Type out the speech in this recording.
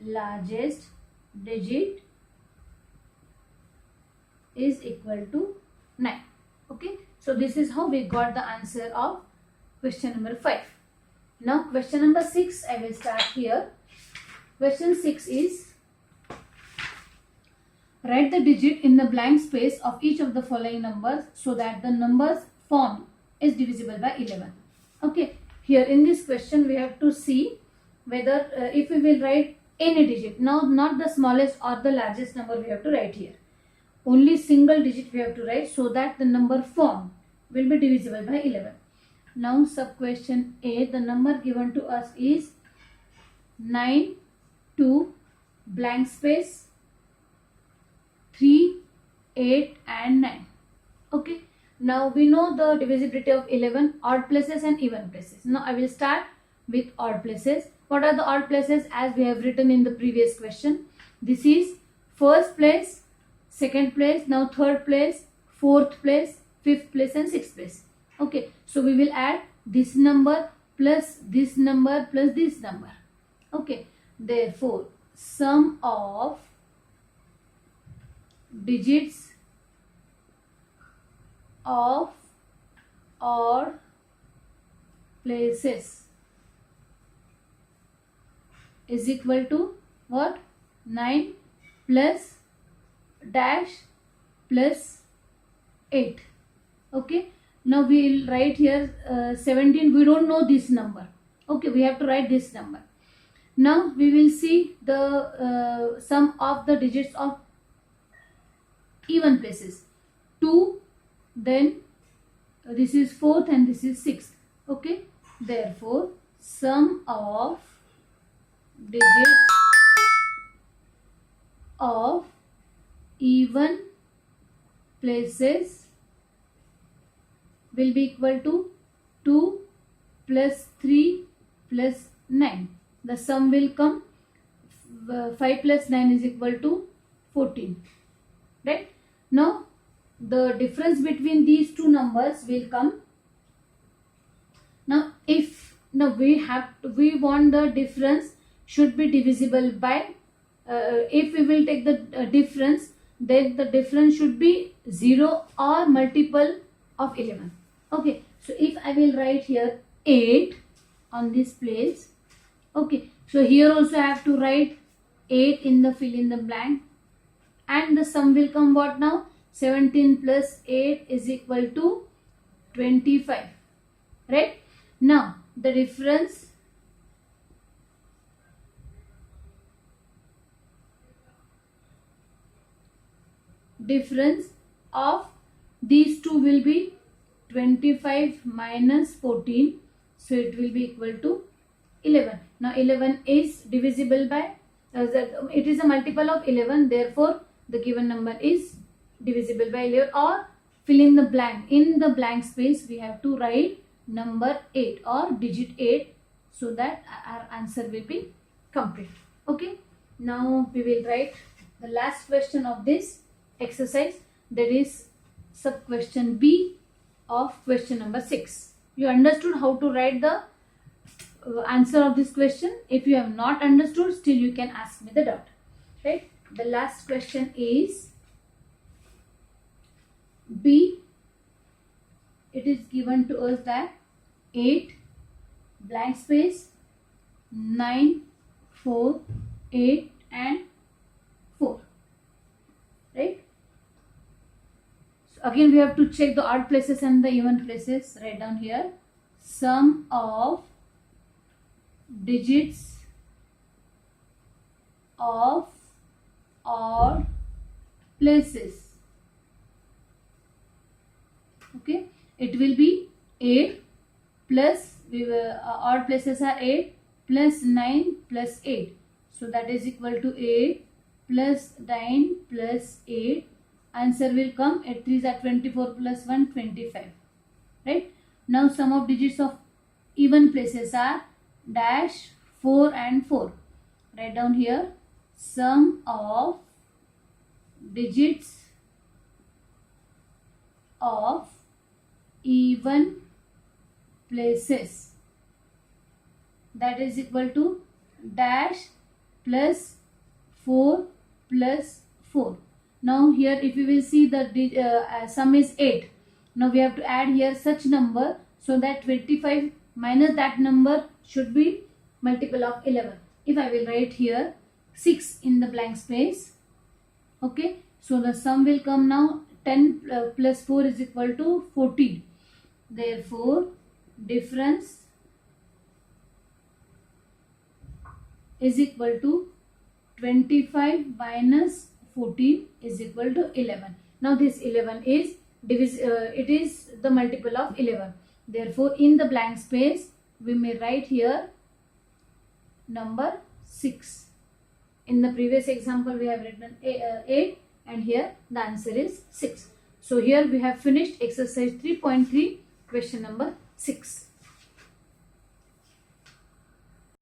largest digit is equal to 9. Okay, so this is how we got the answer of question number 5. Now question number 6, I will start here. Question 6 is, write the digit in the blank space of each of the following numbers so that the numbers formed is divisible by 11. Okay, here in this question we have to see whether if we will write any digit, now not the smallest or the largest number we have to write here. Only single digit we have to write so that the number formed will be divisible by 11. Now sub question A, the number given to us is 9, 2, blank space, 3, 8 and 9. Okay, now we know the divisibility of 11, odd places and even places. Now I will start with odd places. What are the odd places? As we have written in the previous question, this is first place, second place, now third place, fourth place, fifth place and sixth place. Okay, so we will add this number plus this number plus this number. Okay, therefore sum of digits of odd places is equal to what? 9 plus dash plus 8. Okay, now we will write here 17. We don't know this number. Okay, we have to write this number. Now we will see the sum of the digits of even places. 2, then this is 4th and this is 6th. Okay, therefore sum of digits of even places will be equal to 2 plus 3 plus 9. The sum will come 5 plus 9 is equal to 14. Right? Now the difference between these two numbers will come. Now if we want the difference should be divisible by if we will take the difference, then the difference should be 0 or multiple of 11. Okay, so if I will write here 8 on this place. Okay, so here also I have to write 8 in the fill in the blank, and the sum will come what now? 17 plus 8 is equal to 25. Right? Now the difference of these two will be 25 minus 14, so it will be equal to 11. Now 11 is divisible by it is a multiple of 11, therefore the given number is divisible by 11, or fill in the blank. In the blank space we have to write number 8 or digit 8 so that our answer will be complete. Okay, now we will write the last question of this exercise, that is sub question B of question number 6. You understood how to write the answer of this question? If you have not understood, still you can ask me the doubt. Right? The last question is B. It is given to us that 8 blank space, 9, 4, 8 and 4. Right? So again we have to check the odd places and the even places. Write down here sum of digits of odd places. Okay, it will be 8 plus odd places are 8 plus 9 plus 8, so that is equal to 8 plus 9 plus 8. Answer will come 8 3s are 24 plus 1 25. Right? Now sum of digits of even places are dash 4 and 4. Write down here sum of digits of even places, that is equal to dash plus 4 plus 4. Now here if you will see the sum is 8. Now we have to add here such number so that 25 minus that number should be multiple of 11. If I will write here 6 in the blank space, okay, so the sum will come now 10 plus 4 is equal to 14. Therefore difference is equal to 25 minus 14 is equal to 11. Now this 11 is it is the multiple of 11. Therefore in the blank space we may write here number 6. In the previous example we have written 8 and here the answer is 6. So here we have finished exercise 3.3 question number 6.